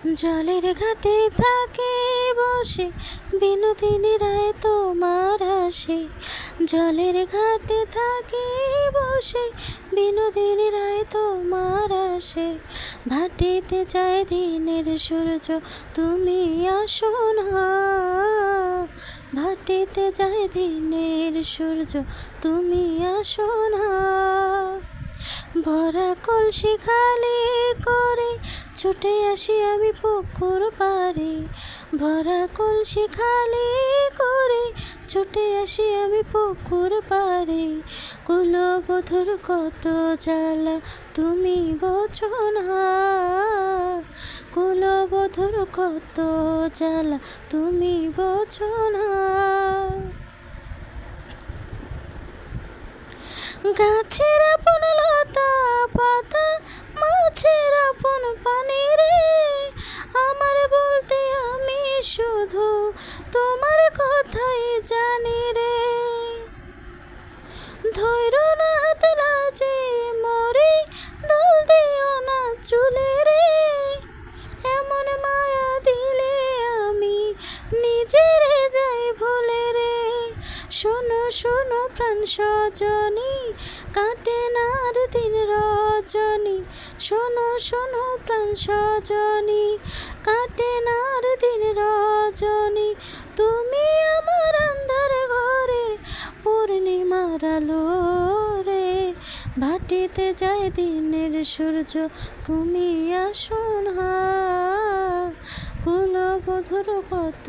জলের ঘাটে থাকে বসে বিনোদিনী রায় তোমার আসে। জলের ঘাটে থাকে বসে বিনোদিনী রায় তোমার আসে। ভাটিতে যায় দিনের সূর্য তুমি আসো না। ভাটিতে যায় দিনের সূর্য তুমি আসো না। ভরা কলসি খালি করে ছুটে আসি আমি পুকুর পাড়ে। ভরা কলসি খালি করে ছুটে আসি আমি পুকুর পাড়ে। কুলবধূর কত জ্বালা তুমি বোঝো না। কুলবধূর কত জ্বালা তুমি বোঝো না। গাছের আপন লতা পাতা মাছের আপন পানি রে। আমার বলতে আমি শুধু তোমার কথাই জানি রে। ধৈর্য না হাত লাজে মরে দোল দিও না চুলে রে। এমন মায়া দিলে আমি নিজেরে যাই ভুলে রে। শোনো শোনো প্রাণ সজনী কাটে না আর দিন রজনী। শোনো শোনো প্রাণ সজনী কাটে না আর দিন রজনী। তুমি আমার আন্ধার ঘরের পূর্ণিমার আলো রে। ভাটিতে যায় দিনের সূর্য তুমি আসো না। কুলবধূর কত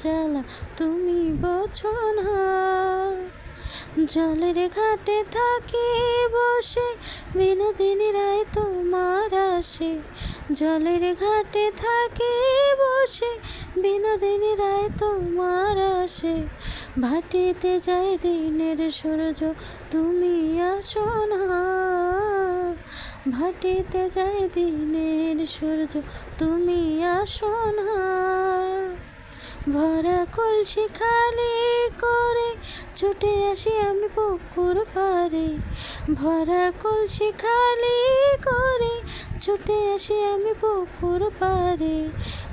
জ্বালা তুমি বোঝো না। জলের ঘাটে থাকে বসে বিনোদিনী রায় তোমার আসে। জলের ঘাটে থাকে বসে বিনোদিনী রায় তোমার আসে। ভাটিতে যায় দিনের সূর্য তুমি আসো না। ভাটিতে যায় দিনের সূর্য তুমি আসো না। ভরা কলসি খালি করে ছুটে আসি আমি পুকুর পাড়ে। ভরা কলসি খালি করে ছুটে আসি আমি পুকুর পাড়ে।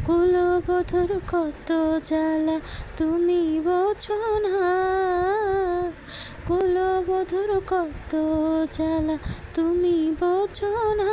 কুলবধূর কত জ্বালা তুমি বোঝো না। কুলবধূর কত জ্বালা তুমি বোঝো না।